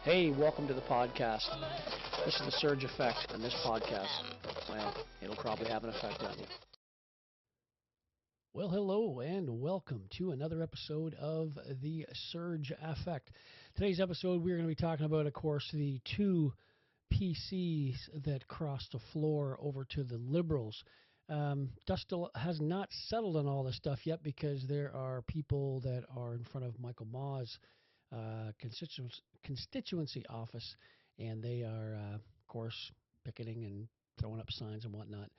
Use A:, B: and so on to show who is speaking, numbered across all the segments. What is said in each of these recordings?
A: Hey, welcome to the podcast. This is the surge effect on this podcast. Well, it'll probably have an effect on you.
B: Well, hello and welcome to another episode of the Surge Effect. Today's episode, we're going to be talking about, of course, the two PCs that crossed the floor over to the Liberals. Dust still has not settled on all this stuff yet because there are people that are in front of Michael Maugh's constituency office, and they are, of course, picketing and throwing up signs and whatnot.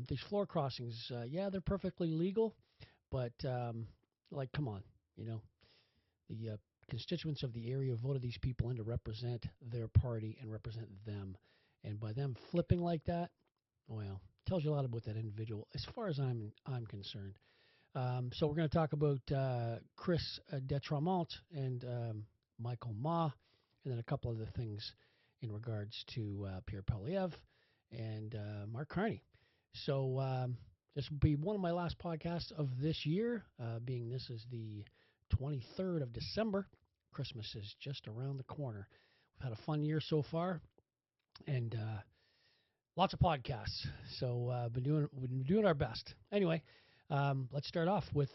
B: These floor crossings, they're perfectly legal, but come on, the constituents of the area voted these people in to represent their party and represent them, and by them flipping like that, well, tells you a lot about that individual, as far as I'm concerned. So we're going to talk about Chris Detronmont and Michael Maugh, and then a couple other things in regards to Pierre Poilievre and Mark Carney. So this will be one of my last podcasts of this year, being this is the 23rd of December. Christmas is just around the corner. We've had a fun year so far, and lots of podcasts. So we've been doing our best. Anyway, let's start off with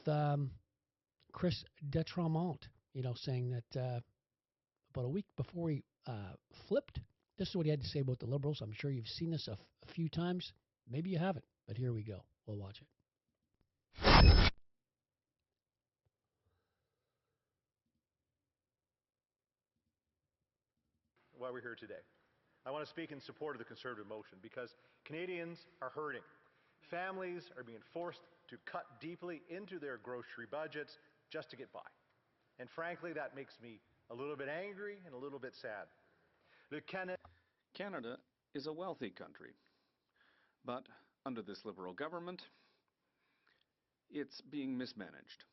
B: Chris Detronmont, saying that about a week before he flipped, this is what he had to say about the Liberals. I'm sure you've seen this a few times. Maybe you haven't, but here we go. We'll watch it.
C: Why we're here today. I want to speak in support of the Conservative motion because Canadians are hurting. Families are being forced to cut deeply into their grocery budgets just to get by. And frankly, that makes me a little bit angry and a little bit sad.
D: Canada is a wealthy country, but under this Liberal government, it's being mismanaged.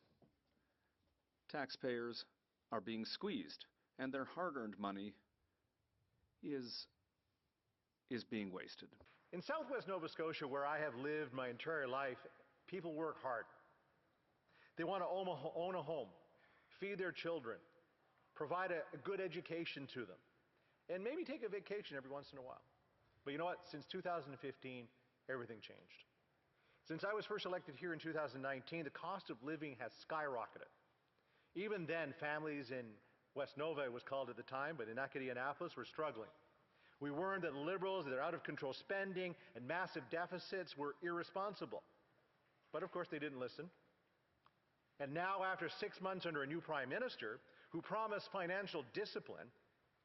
D: Taxpayers are being squeezed, and their hard-earned money is being wasted.
C: In southwest Nova Scotia, where I have lived my entire life, people work hard. They want to own a home, feed their children, provide a good education to them, and maybe take a vacation every once in a while. But you know what? Since 2015, everything changed. Since I was first elected here in 2019, the cost of living has skyrocketed. Even then, families in West Nova, it was called at the time, but in Acadianapolis, were struggling. We warned that Liberals, their out-of-control spending and massive deficits were irresponsible. But of course, they didn't listen. And now, after 6 months under a new Prime Minister who promised financial discipline,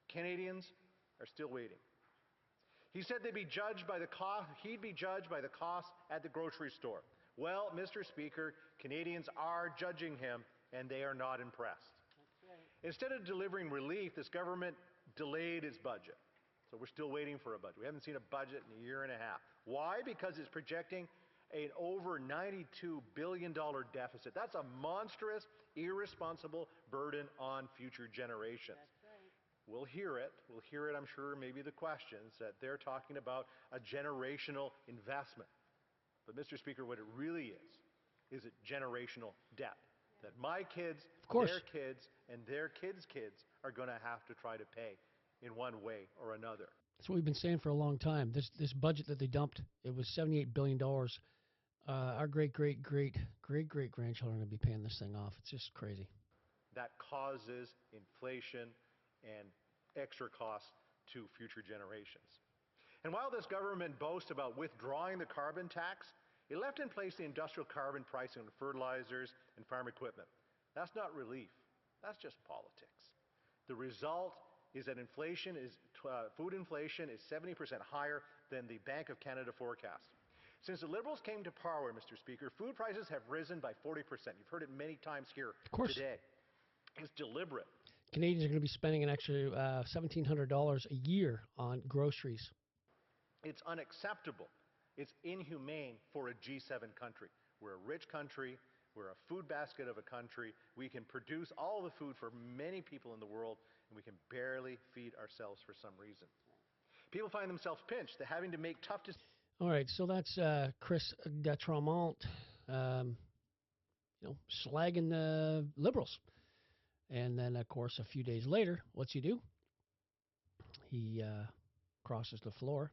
C: Canadians are still waiting. He said he'd be judged by the cost at the grocery store. Well, Mr. Speaker, Canadians are judging him, and they are not impressed. Instead of delivering relief, this government delayed its budget. So we're still waiting for a budget. We haven't seen a budget in a year and a half. Why? Because it's projecting an over $92 billion deficit. That's a monstrous, irresponsible burden on future generations. We'll hear it. We'll hear it, I'm sure, maybe the questions that they're talking about a generational investment. But Mr. Speaker, what it really is it generational debt that my kids, their kids, and their kids' kids are going to have to try to pay in one way or another.
B: That's what we've been saying for a long time. This budget that they dumped, it was $78 billion. Our great-great-great-great-great-grandchildren are going to be paying this thing off. It's just crazy.
C: That causes inflation and extra costs to future generations. And while this government boasts about withdrawing the carbon tax, it left in place the industrial carbon pricing on fertilizers and farm equipment. That's not relief. That's just politics. The result is that food inflation is 70% higher than the Bank of Canada forecast. Since the Liberals came to power, Mr. Speaker, food prices have risen by 40%. You've heard it many times here today. It's deliberate.
B: Canadians are going to be spending an extra $1,700 a year on groceries.
C: It's unacceptable. It's inhumane for a G7 country. We're a rich country. We're a food basket of a country. We can produce all the food for many people in the world, and we can barely feed ourselves for some reason. People find themselves pinched. They're having to make tough decisions.
B: All right, so that's Chris Detronmont, slagging the Liberals. And then, of course, a few days later, what's he do? he crosses the floor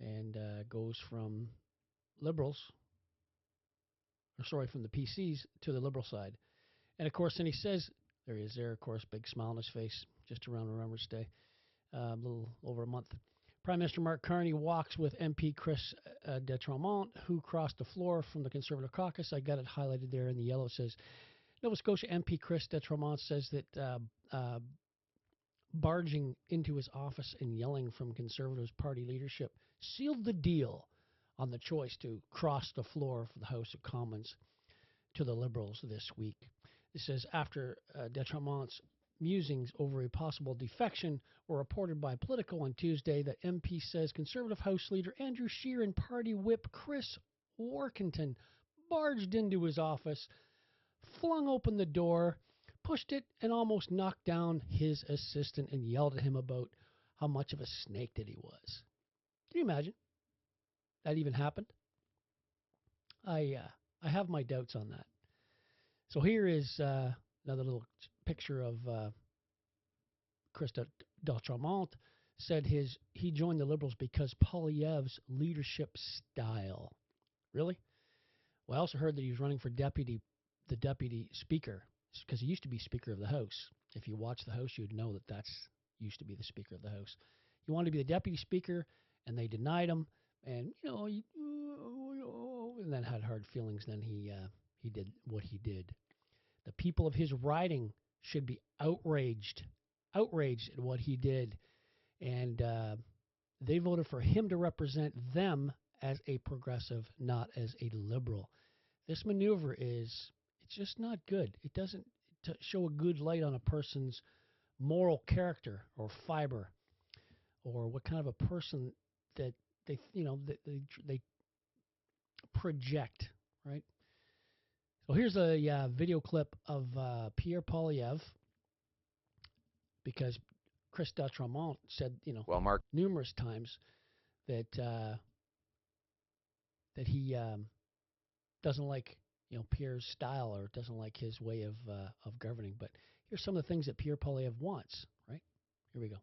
B: and goes from Liberals, from the PCs to the Liberal side. And, of course, then he says, there he is there, of course, big smile on his face, just around Remembrance Day, a little over a month. Prime Minister Mark Carney walks with MP Chris Detronmont, who crossed the floor from the Conservative caucus. I got it highlighted there in the yellow. It says, Nova Scotia MP Chris Detronmont says that barging into his office and yelling from Conservatives party leadership sealed the deal on the choice to cross the floor for the House of Commons to the Liberals this week. It says, after Detronmont's musings over a possible defection were reported by Politico on Tuesday, that MP says Conservative House Leader Andrew Scheer and Party Whip Chris Warkentin barged into his office, flung open the door, pushed it, and almost knocked down his assistant and yelled at him about how much of a snake that he was. Can you imagine that even happened? I have my doubts on that. So here is another little picture of Chris Detronmont. Said he joined the Liberals because Poilievre's leadership style. Really? Well, I also heard that he was running for the deputy speaker, because he used to be Speaker of the House. If you watch the House, you'd know that that's used to be the Speaker of the House. He wanted to be the deputy speaker, and they denied him. And and then had hard feelings. Then he did what he did. The people of his riding should be outraged at what he did, and they voted for him to represent them as a progressive, not as a liberal. This maneuver it's just not good. It doesn't show a good light on a person's moral character or fiber, or what kind of a person that they project, right? So here's a video clip of Pierre Poilievre, because Chris Detronmont said,
E: Well, Mark,
B: numerous times that he doesn't like Pierre's style, or doesn't like his way of governing. But here's some of the things that Pierre Poilievre wants. Right here we go.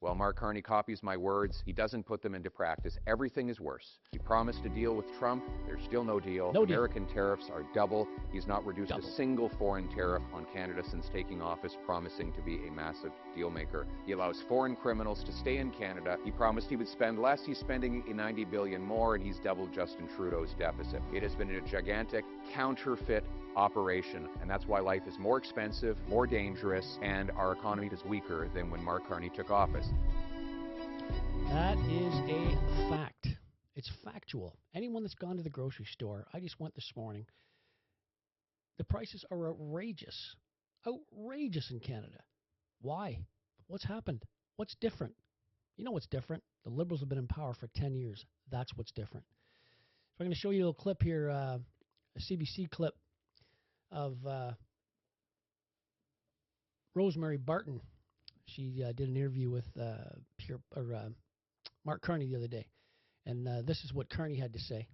E: well, Mark Carney copies my words. He doesn't put them into practice. Everything is worse. He promised a deal with Trump. There's still no deal. American tariffs are double. He's not reduced a single foreign tariff on Canada since taking office, promising to be a massive deal maker. He allows foreign criminals to stay in Canada. He promised he would spend less. He's spending $90 billion more, and he's doubled Justin Trudeau's deficit. It has been a gigantic counterfeit operation, and that's why life is more expensive, more dangerous, and our economy is weaker than when Mark Carney took office.
B: That is a fact. It's factual. Anyone that's gone to the grocery store, I just went this morning, the prices are outrageous. Outrageous in Canada. Why? What's happened? What's different? You know what's different? The Liberals have been in power for 10 years. That's what's different. So I'm going to show you a little clip here, a CBC clip of Rosemary Barton. She did an interview with Mark Carney the other day, and this is what Carney had to say.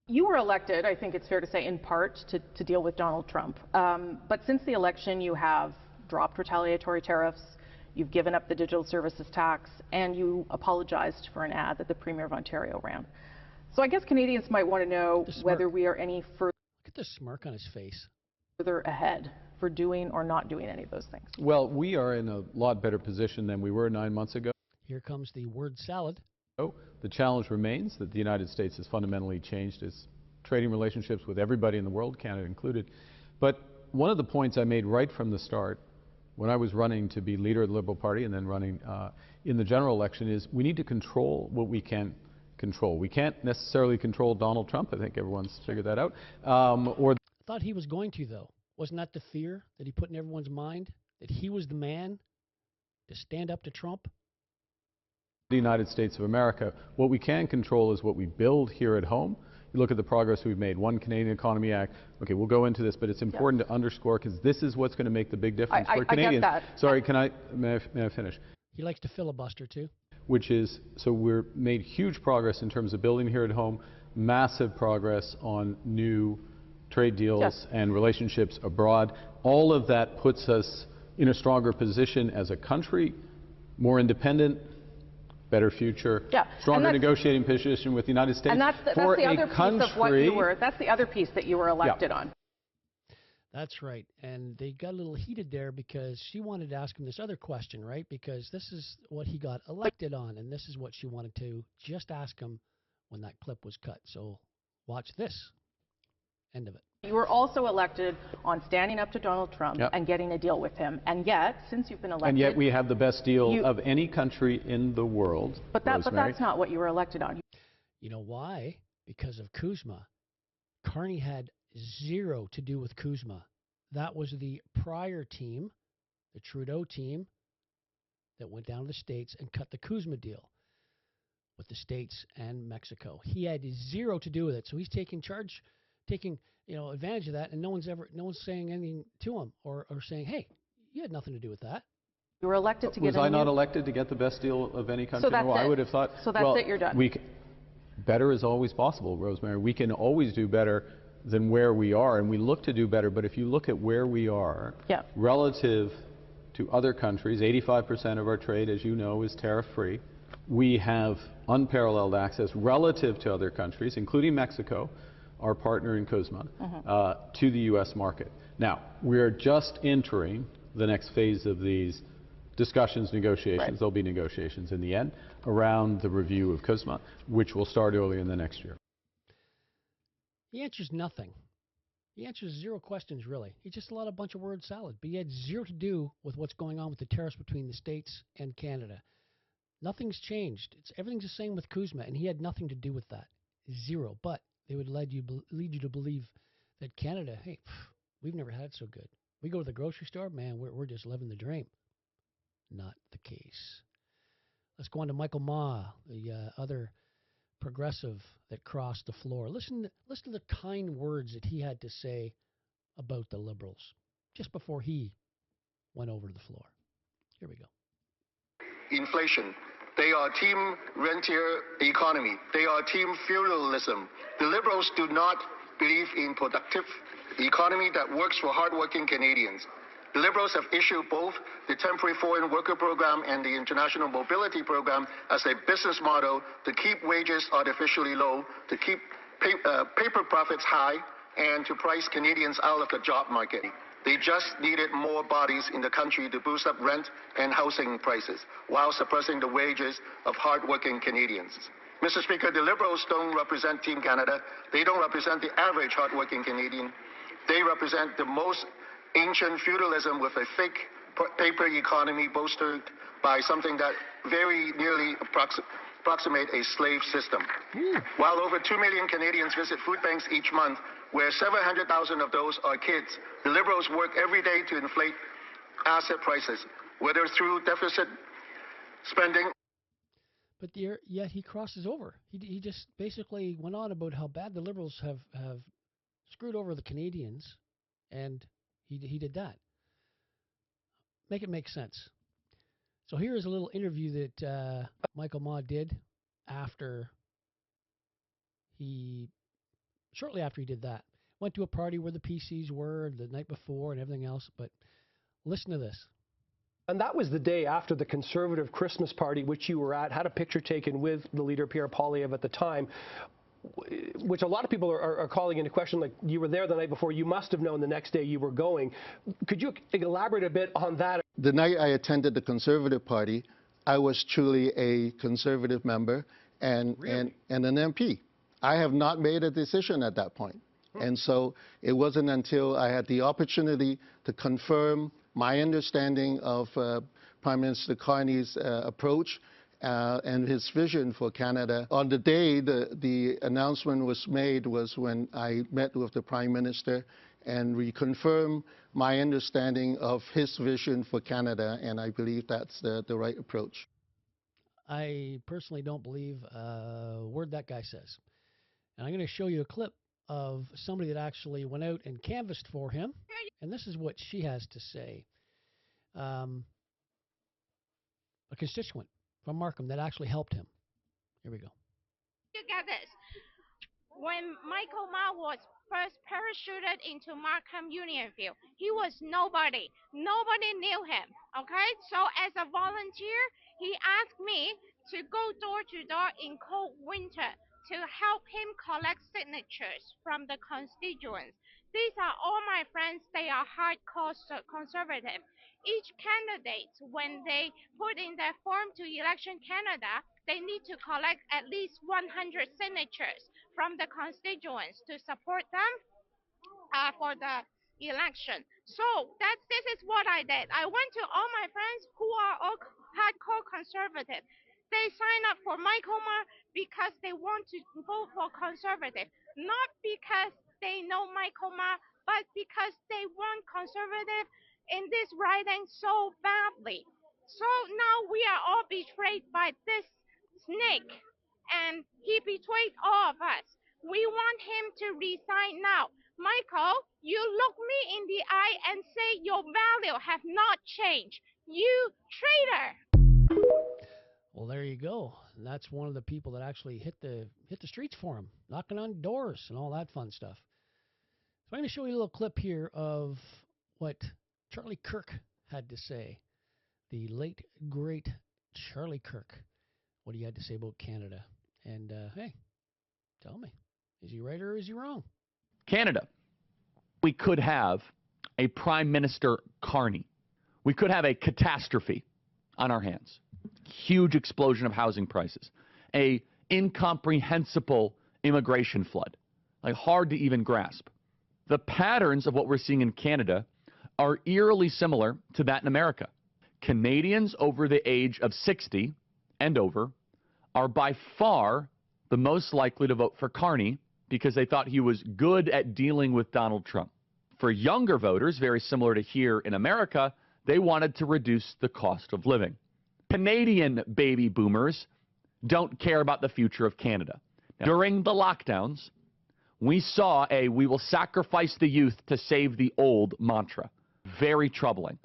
F: You were elected, I think it's fair to say, in part to deal with Donald Trump. But since the election, you have dropped retaliatory tariffs, you've given up the digital services tax, and you apologized for an ad that the Premier of Ontario ran. So I guess Canadians might want to know whether we are any further.
B: Look at the smirk on his face.
F: Further ahead for doing or not doing any of those things.
G: Well, we are in a lot better position than we were 9 months ago.
B: Here comes the word salad.
G: The challenge remains that the United States has fundamentally changed its trading relationships with everybody in the world, Canada included. But one of the points I made right from the start, when I was running to be leader of the Liberal Party and then running in the general election, is we need to control what we can control. We can't necessarily control Donald Trump. I think everyone's figured that out.
B: I thought he was going to, though. Wasn't that the fear that he put in everyone's mind? That he was the man to stand up to Trump?
G: The United States of America. What we can control is what we build here at home. You look at the progress we've made. One Canadian Economy Act. Okay, we'll go into this, but it's important to underscore, because this is what's going to make the big difference for Canadians.
F: I get that.
G: Sorry, may I finish?
B: He likes to filibuster, too.
G: Which is, so we're made huge progress in terms of building here at home, massive progress on new trade deals and relationships abroad. All of that puts us in a stronger position as a country more independent, better future, stronger negotiating position with the United States.
F: And that's the other piece of what you were, that's the other piece that you were elected on.
B: That's right. And they got a little heated there because she wanted to ask him this other question, right? Because this is what he got elected on, and this is what she wanted to just ask him when that clip was cut. So watch this. End of it.
F: You were also elected on standing up to Donald Trump and getting a deal with him. And yet, since you've been elected...
G: And yet we have the best deal of any country in the world,
F: but that's not what you were elected on.
B: You know why? Because of Kuzma. Carney had zero to do with Kuzma. That was the prior team, the Trudeau team, that went down to the States and cut the Kuzma deal with the States and Mexico. He had zero to do with it. So he's taking advantage of that, and no one's saying anything to him or saying, hey, you had nothing to do with that.
F: You were elected to get
G: Was I not elected to get the best deal of any country?
F: So that's
G: I would have thought.
F: So that's it, you're done.
G: Better is always possible, Rosemary. We can always do better than where we are, and we look to do better. But if you look at where we are relative to other countries, 85% of our trade, as you know, is tariff-free. We have unparalleled access relative to other countries, including Mexico, our partner in Kuzma, to the U.S. market. Now, we're just entering the next phase of these discussions, negotiations. There'll be negotiations in the end around the review of Kuzma, which will start early in the next year.
B: He answers nothing. He answers zero questions, really. He's just a bunch of word salad. But he had zero to do with what's going on with the tariffs between the States and Canada. Nothing's changed. Everything's the same with Kuzma, and he had nothing to do with that. Zero. But they would lead you to believe that Canada, hey, we've never had it so good. We go to the grocery store, man, we're just living the dream. Not the case. Let's go on to Michael Ma, the other progressive that crossed the floor. Listen to the kind words that he had to say about the Liberals just before he went over to the floor. Here we go.
H: Inflation. They are team rentier economy. They are team feudalism. The Liberals do not believe in productive economy that works for hardworking Canadians. The Liberals have issued both the Temporary Foreign Worker Program and the International Mobility Program as a business model to keep wages artificially low, to keep paper profits high, and to price Canadians out of the job market. They just needed more bodies in the country to boost up rent and housing prices while suppressing the wages of hardworking Canadians. Mr. Speaker, the Liberals don't represent Team Canada. They don't represent the average hardworking Canadian. They represent the most ancient feudalism with a fake paper economy bolstered by something that very nearly approximate a slave system. While over 2 million Canadians visit food banks each month, where 700,000 of those are kids, the Liberals work every day to inflate asset prices, whether through deficit spending.
B: But yet he crosses over. He just basically went on about how bad the Liberals have screwed over the Canadians, and he did that. Make it make sense. So here is a little interview that Michael Ma did shortly after he did that. Went to a party where the PCs were the night before and everything else, but listen to this.
I: And that was the day after the Conservative Christmas party, which you were at, had a picture taken with the leader, Pierre, Poilievre, at the time, which a lot of people are calling into question, like, you were there the night before, you must have known the next day you were going. Could you elaborate a bit on that?
H: The night I attended the Conservative Party, I was truly a Conservative member and an MP. I have not made a decision at that point. And so it wasn't until I had the opportunity to confirm my understanding of Prime Minister Carney's approach and his vision for Canada. On the day the announcement was made was when I met with the Prime Minister and reconfirmed my understanding of his vision for Canada, and I believe that's the right approach.
B: I personally don't believe a word that guy says. And I'm going to show you a clip of somebody that actually went out and canvassed for him, and this is what she has to say. A constituent from Markham that actually helped him. Here we go.
J: You get this. When Michael Ma was first parachuted into Markham Unionville, he was nobody. Nobody knew him, okay? So as a volunteer, He asked me to go door to door in cold winter to help him collect signatures from the constituents. These are all my friends. They are hardcore conservative. Each candidate, when they put in their form to Election Canada, they need to collect at least 100 signatures from the constituents to support them for the election. So this is what I did. I went to all my friends who are all hardcore conservative. They sign up for Michael Ma because they want to vote for conservative, not because they know Michael Ma, but because they want conservative in this riding so badly. So now we are all betrayed by this snake, and he betrayed all of us. We want him to resign now. Michael, you look me in the eye and say your value have not changed. You traitor!
B: Well, there you go. And that's one of the people that actually hit the streets for him, knocking on doors and all that fun stuff. So I'm going to show you a little clip here of what Charlie Kirk had to say. The late, great Charlie Kirk. What he had to say about Canada. And, hey, tell me, is he right or is he wrong?
K: Canada, we could have a Prime Minister Carney. We could have a catastrophe on our hands. Huge explosion of housing prices. A incomprehensible immigration flood. Like hard to even grasp. The patterns of what we're seeing in Canada are eerily similar to that in America. Canadians over the age of 60 and over are by far the most likely to vote for Carney because they thought he was good at dealing with Donald Trump. For younger voters, very similar to here in America, they wanted to reduce the cost of living. Canadian baby boomers don't care about the future of Canada. Now, during the lockdowns, we saw a "we will sacrifice the youth to save the old" mantra. Very troubling.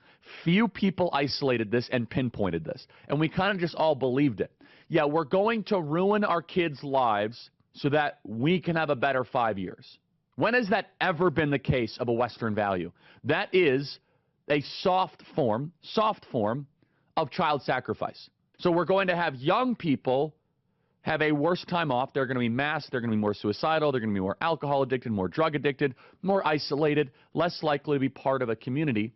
K: Few people isolated this and pinpointed this, and we kind of just all believed it. Yeah, we're going to ruin our kids' lives so that we can have a better 5 years. When has that ever been the case of a Western value? That is a soft form of child sacrifice. So we're going to have young people have a worse time off. They're going to be masked. They're going to be more suicidal. They're going to be more alcohol addicted, more drug addicted, more isolated, less likely to be part of a community.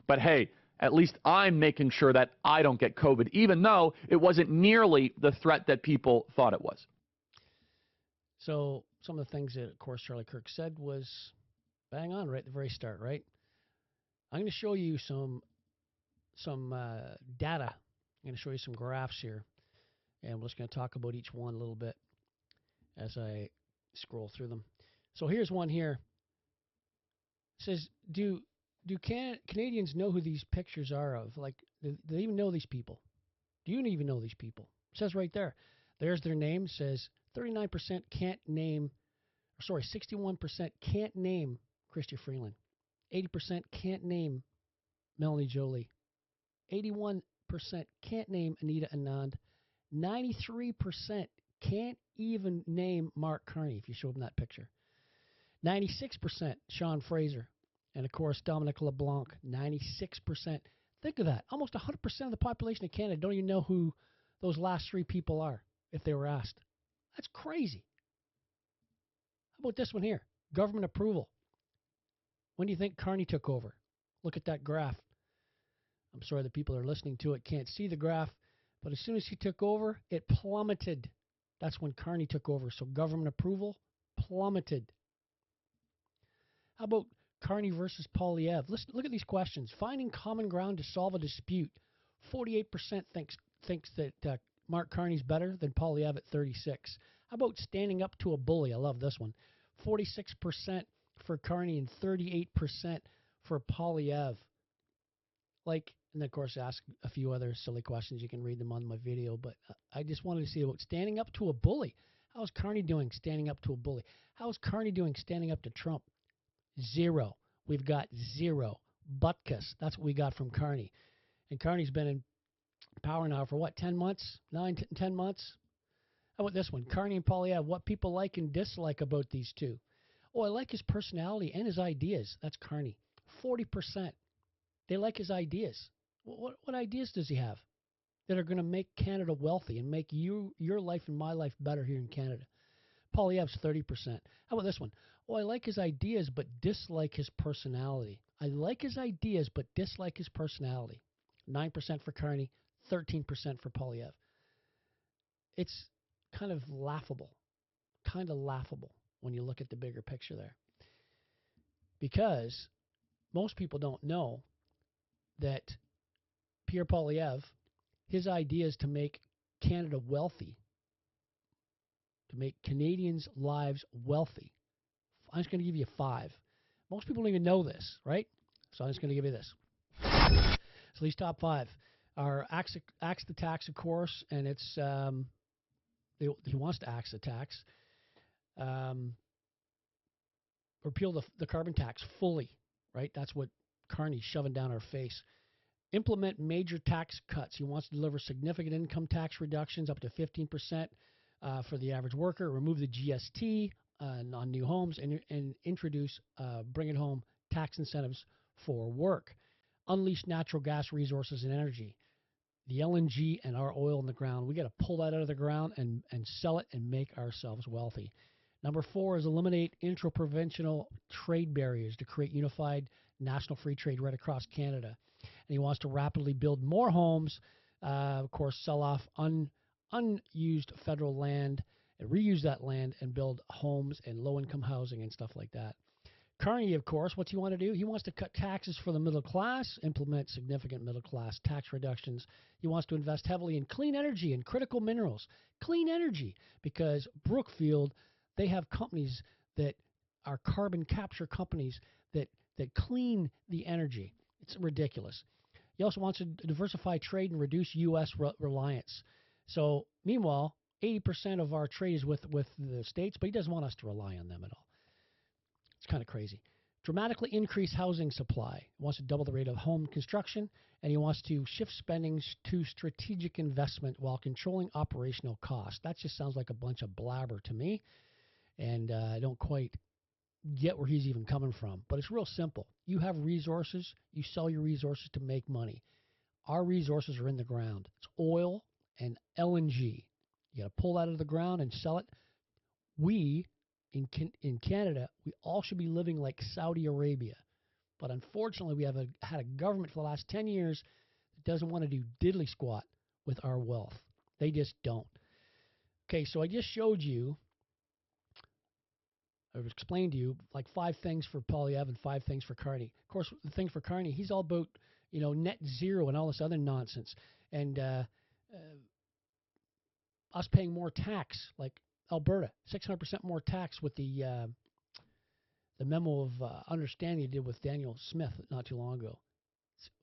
K: But hey, at least I'm making sure that I don't get COVID, even though it wasn't nearly the threat that people thought it was.
B: So some of the things that, of course, Charlie Kirk said was bang on right at the very start, right? I'm going to show you some data. I'm going to show you some graphs here, and we're just going to talk about each one a little bit as I scroll through them. So here's one here. It says, do Canadians know who these pictures are of? Like, do they even know these people? Do you even know these people? It says right there. There's their name. It says 39% can't name, 61% can't name Chrystia Freeland. 80% can't name Melanie Jolie. 81% can't name Anita Anand. 93% can't even name Mark Carney, if you showed them that picture. 96% Sean Fraser. And, of course, Dominic LeBlanc, 96%. Think of that. Almost 100% of the population of Canada don't even know who those last three people are if they were asked. That's crazy. How about this one here? Government approval. When do you think Carney took over? Look at that graph. I'm sorry the people that are listening to it can't see the graph, but as soon as he took over, it plummeted. That's when Carney took over. So government approval plummeted. How about Carney versus Poilievre? Listen, look at these questions. Finding common ground to solve a dispute. 48% thinks that Mark Carney's better than Poilievre at 36%. How about standing up to a bully? I love this one. 46% for Carney and 38% for Poilievre. Like, and of course, ask a few other silly questions. You can read them on my video, but I just wanted to see about standing up to a bully. How's Carney doing standing up to a bully? How's Carney doing standing up to Trump? 0. We've got 0. Butkus. That's what we got from Carney. And Carney's been in power now for what, 10 months? 10 months? How about this one? Carney and Poilievre, what people like and dislike about these two. Oh, I like his personality and his ideas. That's Carney. 40%. They like his ideas. What ideas does he have? that are going to make Canada wealthy and make your life and my life better here in Canada. Poilievre's 30%. How about this one? Oh, I like his ideas but dislike his personality. I like his ideas but dislike his personality. 9% for Carney, 13% for Poilievre. It's kind of laughable when you look at the bigger picture there. Because most people don't know that Pierre Poilievre, his idea is to make Canada wealthy, to make Canadians' lives wealthy. I'm just going to give you 5. Most people don't even know this, right? So I'm just going to give you this. So these top 5 are axe the tax, of course, and it's he wants to axe the tax. Repeal the carbon tax fully, right? That's what Carney's shoving down our face. Implement major tax cuts. He wants to deliver significant income tax reductions up to 15% for the average worker. Remove the GST on new homes and introduce bring it home tax incentives for work. Unleash natural gas resources and energy. The LNG and our oil in the ground. We got to pull that out of the ground and sell it and make ourselves wealthy. Number 4 is eliminate intra-provincial trade barriers to create unified national free trade right across Canada. And he wants to rapidly build more homes, of course, sell off unused federal land, and reuse that land and build homes and low-income housing and stuff like that. Carney, of course, what's he want to do? He wants to cut taxes for the middle class, implement significant middle-class tax reductions. He wants to invest heavily in clean energy and critical minerals. Clean energy, because Brookfield, they have companies that are carbon capture companies that clean the energy. It's ridiculous. He also wants to diversify trade and reduce U.S. reliance. So, meanwhile, 80% of our trade is with the States, but he doesn't want us to rely on them at all. It's kind of crazy. Dramatically increase housing supply. He wants to double the rate of home construction, and he wants to shift spending to strategic investment while controlling operational costs. That just sounds like a bunch of blabber to me, and I don't quite get where he's even coming from. But it's real simple. You have resources. You sell your resources to make money. Our resources are in the ground. It's oil and LNG. You got to pull that out of the ground and sell it. We, in Canada, we all should be living like Saudi Arabia. But unfortunately, we have had a government for the last 10 years that doesn't want to do diddly squat with our wealth. They just don't. Okay, so I just showed you, I've explained to you like 5 things for Poilievre and 5 things for Carney. Of course, the thing for Carney, he's all about, net zero and all this other nonsense. And us paying more tax, like Alberta, 600% more tax with the memo of understanding you did with Daniel Smith not too long ago.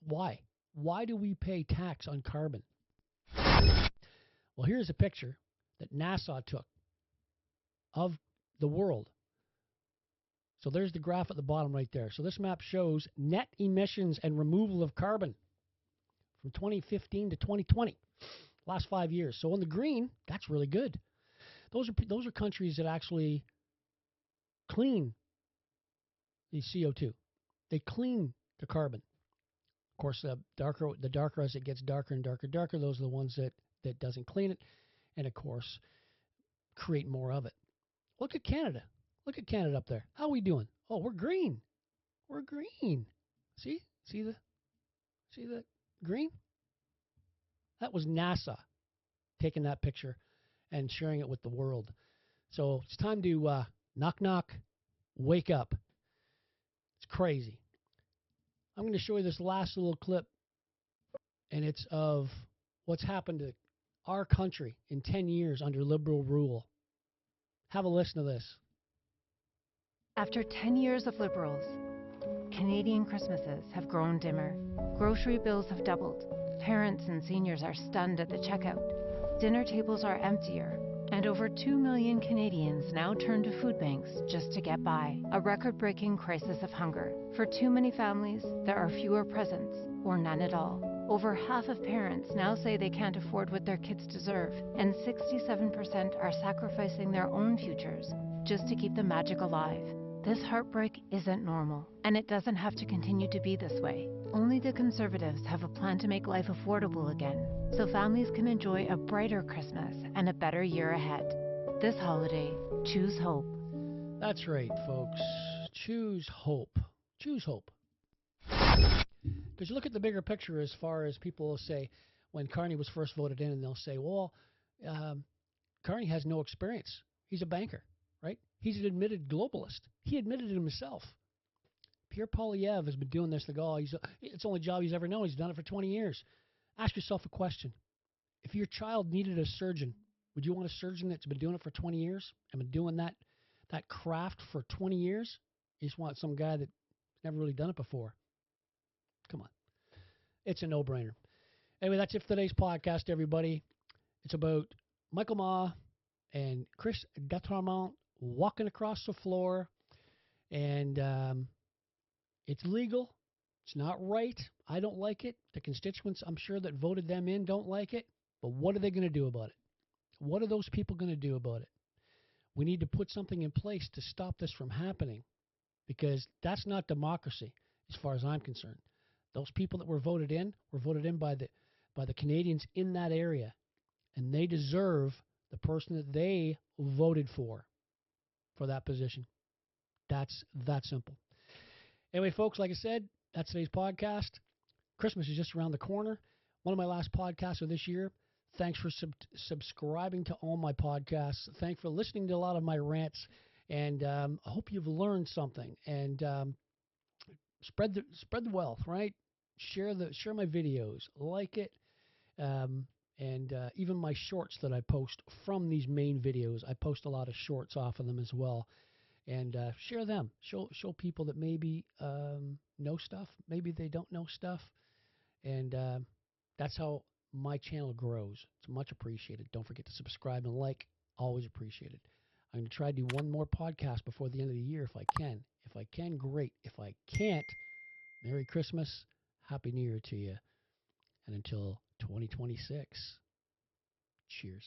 B: Why? Why do we pay tax on carbon? Well, here's a picture that NASA took of the world. So there's the graph at the bottom right there. So this map shows net emissions and removal of carbon from 2015 to 2020, last 5 years. So in the green, that's really good. Those are countries that actually clean the CO2. They clean the carbon. Of course, the darker as it gets darker and darker, those are the ones that doesn't clean it, and of course, create more of it. Look at Canada. Look at Canada up there. How are we doing? Oh, we're green. We're green. See the green? That was NASA taking that picture and sharing it with the world. So it's time to knock, knock, wake up. It's crazy. I'm going to show you this last little clip, and it's of what's happened to our country in 10 years under liberal rule. Have a listen to this.
L: After 10 years of Liberals, Canadian Christmases have grown dimmer. Grocery bills have doubled. Parents and seniors are stunned at the checkout. Dinner tables are emptier. And over 2 million Canadians now turn to food banks just to get by. A record-breaking crisis of hunger. For too many families, there are fewer presents, or none at all. Over half of parents now say they can't afford what their kids deserve, and 67% are sacrificing their own futures just to keep the magic alive. This heartbreak isn't normal, and it doesn't have to continue to be this way. Only the Conservatives have a plan to make life affordable again, so families can enjoy a brighter Christmas and a better year ahead. This holiday, choose hope.
B: That's right, folks. Choose hope. Choose hope. Because you look at the bigger picture as far as people will say, when Carney was first voted in, and they'll say, well, Carney has no experience. He's a banker, right? He's an admitted globalist. He admitted it himself. Pierre Poilievre has been doing this. It's the only job he's ever known. He's done it for 20 years. Ask yourself a question. If your child needed a surgeon, would you want a surgeon that's been doing it for 20 years and been doing that craft for 20 years? You just want some guy that's never really done it before. Come on. It's a no-brainer. Anyway, that's it for today's podcast, everybody. It's about Michael Ma and Chris Detronmont walking across the floor, and it's legal. It's not right. I don't like it. The constituents, I'm sure, that voted them in don't like it. But what are they going to do about it? What are those people going to do about it? We need to put something in place to stop this from happening, because that's not democracy as far as I'm concerned. Those people that were voted in by the Canadians in that area, and they deserve the person that they voted for that position. That's that simple. Anyway, folks, like I said, that's today's podcast. Christmas is just around the corner. One of my last podcasts of this year. Thanks for subscribing to all my podcasts. Thanks for listening to a lot of my rants. And I hope you've learned something. And spread the wealth, right? Share my videos, like it, and even my shorts that I post from these main videos. I post a lot of shorts off of them as well. And share them. Show people that maybe know stuff, maybe they don't know stuff, and that's how my channel grows. It's much appreciated. Don't forget to subscribe and like. Always appreciated. I'm going to try to do one more podcast before the end of the year if I can. If I can, great. If I can't, Merry Christmas, Happy New Year to you, and until 2026, cheers.